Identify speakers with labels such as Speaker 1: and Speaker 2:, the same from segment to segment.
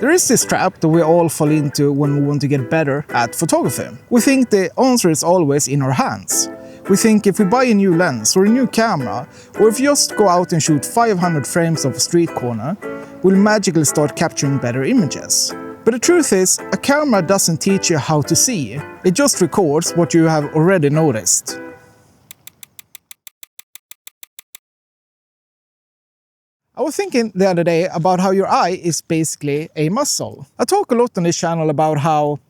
Speaker 1: There is this trap that we all fall into when we want to get better at photography. We think the answer is always in our hands. We think if we buy a new lens or a new camera, or if you just go out and shoot 500 frames of a street corner, we'll magically start capturing better images. But the truth is, a camera doesn't teach you how to see, it just records what you have already noticed. I was thinking the other day about how your eye is basically a muscle. I talk a lot on this channel about how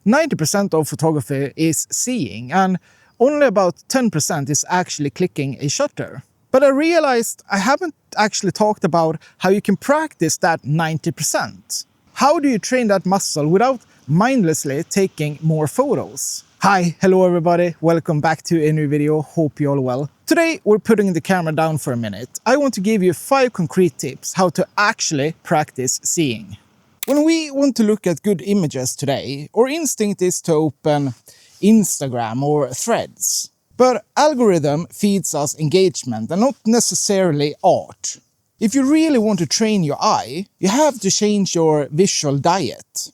Speaker 1: 90% of photography is seeing and only about 10% is actually clicking a shutter. But I realized I haven't actually talked about how you can practice that 90%. How do you train that muscle without mindlessly taking more photos? Hi, hello everybody, welcome back to a new video, hope you're all well. Today we're putting the camera down for a minute. I want to give you 5 concrete tips how to actually practice seeing. When we want to look at good images today, our instinct is to open Instagram or Threads. But algorithm feeds us engagement and not necessarily art. If you really want to train your eye, you have to change your visual diet.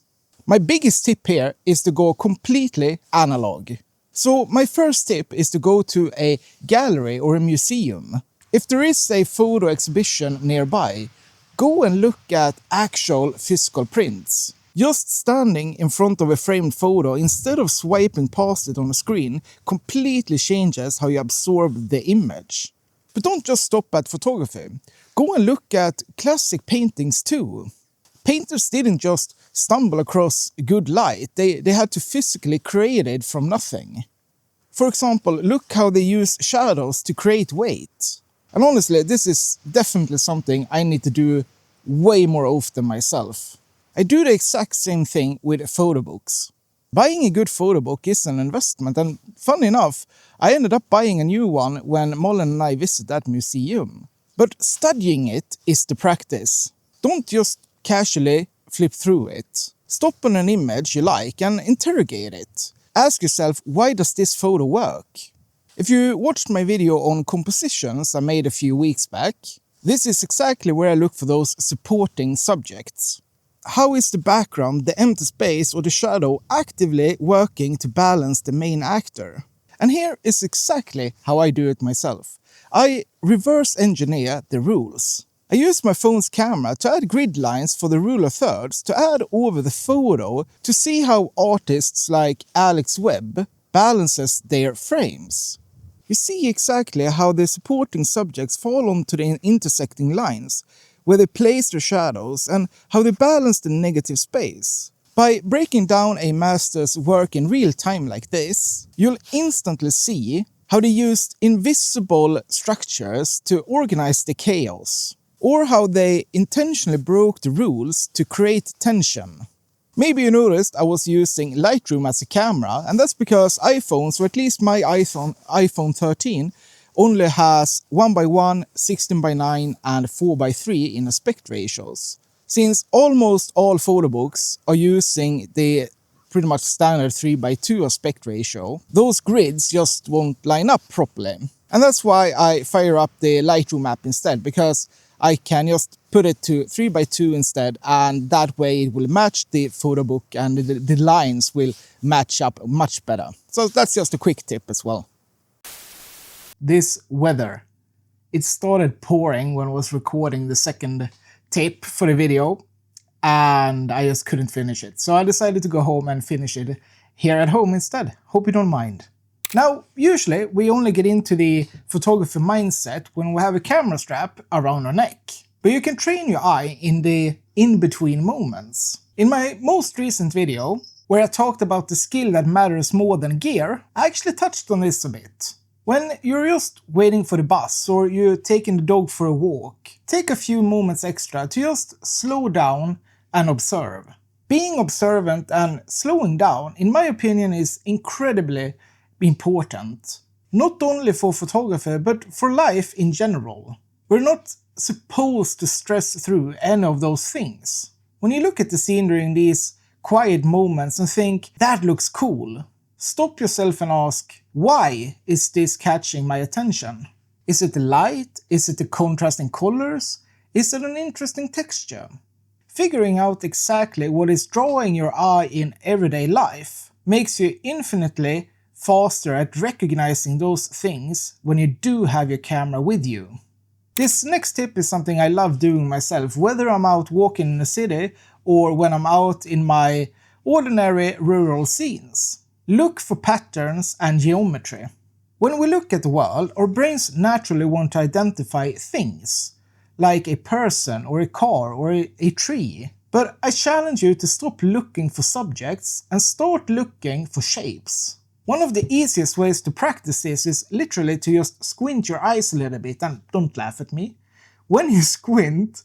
Speaker 1: My biggest tip here is to go completely analog. So my first tip is to go to a gallery or a museum. If there is a photo exhibition nearby, go and look at actual physical prints. Just standing in front of a framed photo instead of swiping past it on a screen completely changes how you absorb the image. But don't just stop at photography. Go and look at classic paintings too. Painters didn't just stumble across good light, they had to physically create it from nothing. For example, look how they use shadows to create weight. And honestly, this is definitely something I need to do way more often myself. I do the exact same thing with photo books. Buying a good photo book is an investment, and funny enough, I ended up buying a new one when Mollen and I visited that museum. But studying it is the practice. Don't just casually flip through it. Stop on an image you like and interrogate it. Ask yourself, why does this photo work? If you watched my video on compositions I made a few weeks back, this is exactly where I look for those supporting subjects. How is the background, the empty space or the shadow actively working to balance the main actor? And here is exactly how I do it myself. I reverse engineer the rules. I use my phone's camera to add grid lines for the rule of thirds to add over the photo to see how artists like Alex Webb balances their frames. You see exactly how the supporting subjects fall onto the intersecting lines, where they place their shadows and how they balance the negative space. By breaking down a master's work in real time like this, you'll instantly see how they used invisible structures to organize the chaos, or how they intentionally broke the rules to create tension. Maybe you noticed I was using Lightroom as a camera, and that's because iPhones, or at least my iPhone 13, only has 1:1, 16:9 and 4:3 in aspect ratios. Since almost all photo books are using the pretty much standard 3:2 aspect ratio, those grids just won't line up properly. And that's why I fire up the Lightroom app instead, because I can just put it to 3:2 instead, and that way it will match the photo book and the lines will match up much better. So that's just a quick tip as well. This weather. It started pouring when I was recording the second tape for the video, and I just couldn't finish it. So I decided to go home and finish it here at home instead. Hope you don't mind. Now, usually we only get into the photography mindset when we have a camera strap around our neck. But you can train your eye in the in-between moments. In my most recent video, where I talked about the skill that matters more than gear, I actually touched on this a bit. When you're just waiting for the bus or you're taking the dog for a walk, take a few moments extra to just slow down and observe. Being observant and slowing down, in my opinion, is incredibly important. Not only for photography, but for life in general. We're not supposed to stress through any of those things. When you look at the scene during these quiet moments and think, that looks cool, stop yourself and ask, why is this catching my attention? Is it the light? Is it the contrasting colors? Is it an interesting texture? Figuring out exactly what is drawing your eye in everyday life makes you infinitely faster at recognizing those things when you do have your camera with you. This next tip is something I love doing myself, whether I'm out walking in the city or when I'm out in my ordinary rural scenes. Look for patterns and geometry. When we look at the world, our brains naturally want to identify things, like a person or a car or a tree. But I challenge you to stop looking for subjects and start looking for shapes. One of the easiest ways to practice this is literally to just squint your eyes a little bit, and don't laugh at me. When you squint,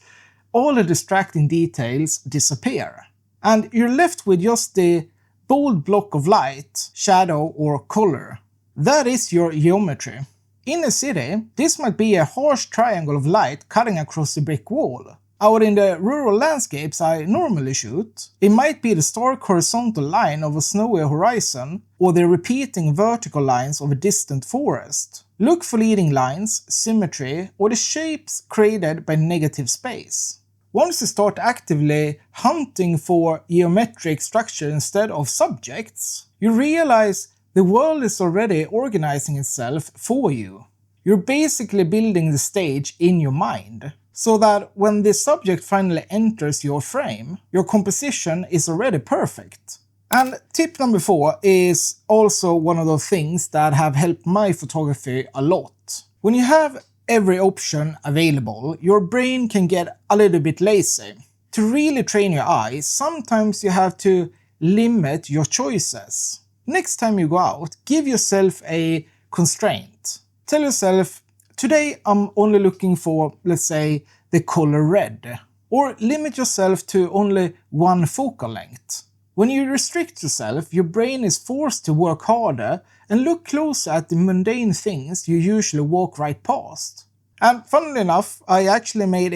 Speaker 1: all the distracting details disappear, and you're left with just the bold block of light, shadow or color. That is your geometry. In a city, this might be a harsh triangle of light cutting across a brick wall. Out in the rural landscapes I normally shoot, it might be the stark horizontal line of a snowy horizon or the repeating vertical lines of a distant forest. Look for leading lines, symmetry, or the shapes created by negative space. Once you start actively hunting for geometric structure instead of subjects, you realize the world is already organizing itself for you. You're basically building the stage in your mind, so that when the subject finally enters your frame, your composition is already perfect. And tip number 4 is also one of those things that have helped my photography a lot. When you have every option available, your brain can get a little bit lazy. To really train your eye, sometimes you have to limit your choices. Next time you go out, give yourself a constraint. Tell yourself, today I'm only looking for, let's say, the color red. Or limit yourself to only one focal length. When you restrict yourself, your brain is forced to work harder and look closer at the mundane things you usually walk right past. And funnily enough, I actually made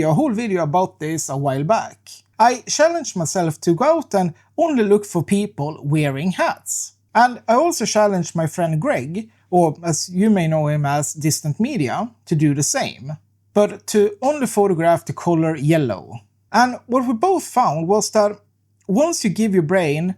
Speaker 1: a whole video about this a while back. I challenged myself to go out and only look for people wearing hats. And I also challenged my friend Greg, or as you may know him as Distant Media, to do the same, but to only photograph the color yellow. And what we both found was that once you give your brain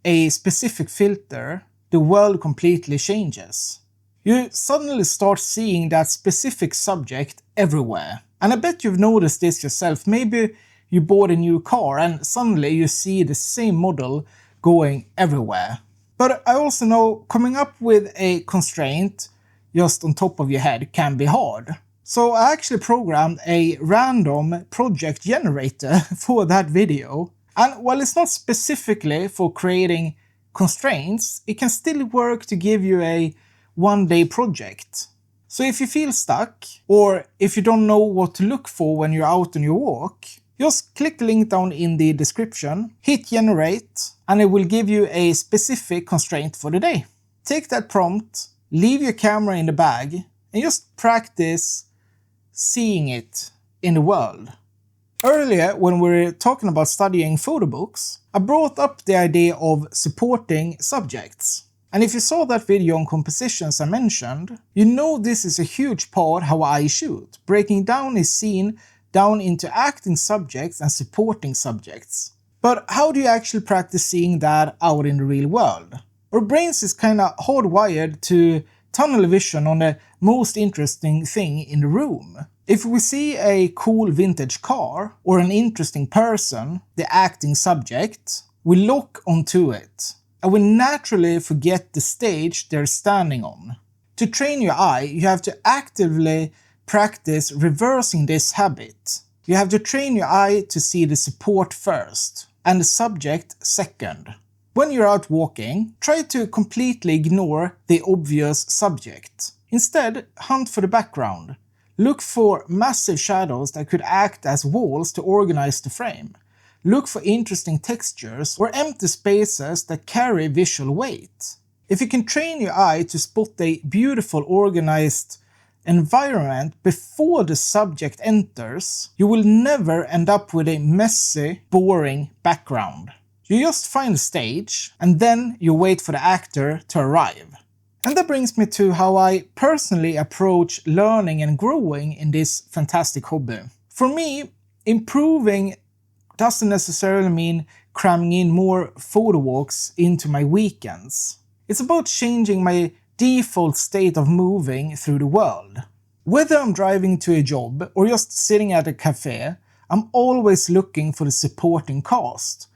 Speaker 1: a specific filter, the world completely changes. You suddenly start seeing that specific subject everywhere. And I bet you've noticed this yourself. Maybe you bought a new car and suddenly you see the same model going everywhere. But I also know coming up with a constraint just on top of your head can be hard. So I actually programmed a random project generator for that video. And while it's not specifically for creating constraints, it can still work to give you a one-day project. So if you feel stuck, or if you don't know what to look for when you're out on your walk, just click the link down in the description, hit generate, and it will give you a specific constraint for the day. Take that prompt, leave your camera in the bag, and just practice seeing it in the world. Earlier, when we were talking about studying photo books, I brought up the idea of supporting subjects. And if you saw that video on compositions I mentioned, you know this is a huge part how I shoot, breaking down a scene down into acting subjects and supporting subjects. But how do you actually practice seeing that out in the real world? Our brains is kinda hardwired to tunnel vision on the most interesting thing in the room. If we see a cool vintage car or an interesting person, the acting subject, we lock onto it. And we naturally forget the stage they're standing on. To train your eye, you have to actively practice reversing this habit. You have to train your eye to see the support first, and the subject second. When you're out walking, try to completely ignore the obvious subject. Instead, hunt for the background. Look for massive shadows that could act as walls to organize the frame. Look for interesting textures or empty spaces that carry visual weight. If you can train your eye to spot a beautiful organized environment before the subject enters, you will never end up with a messy, boring background. You just find the stage and then you wait for the actor to arrive. And that brings me to how I personally approach learning and growing in this fantastic hobby. For me, improving doesn't necessarily mean cramming in more photo walks into my weekends. It's about changing my default state of moving through the world. Whether I'm driving to a job or just sitting at a cafe, I'm always looking for the supporting cast.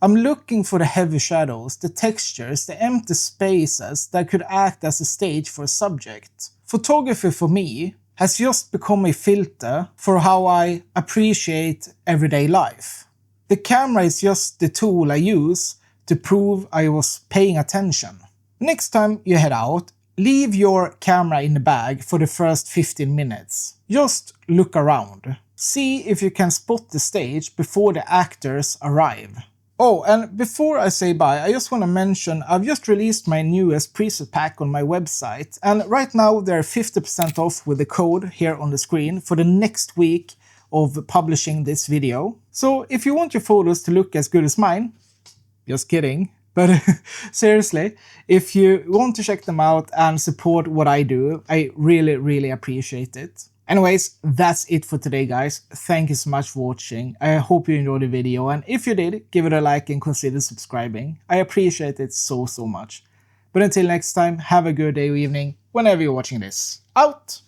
Speaker 1: I'm looking for the heavy shadows, the textures, the empty spaces that could act as a stage for a subject. Photography for me has just become a filter for how I appreciate everyday life. The camera is just the tool I use to prove I was paying attention. Next time you head out, leave your camera in the bag for the first 15 minutes. Just look around. See if you can spot the stage before the actors arrive. Oh, and before I say bye, I just want to mention I've just released my newest preset pack on my website, and right now they're 50% off with the code here on the screen for the next week of publishing this video. So if you want your photos to look as good as mine, just kidding, but seriously, if you want to check them out and support what I do, I really appreciate it. Anyways, that's it for today, guys. Thank you so much for watching. I hope you enjoyed the video, and if you did, give it a like and consider subscribing. I appreciate it so much. But until next time, have a good day or evening, whenever you're watching this. Out!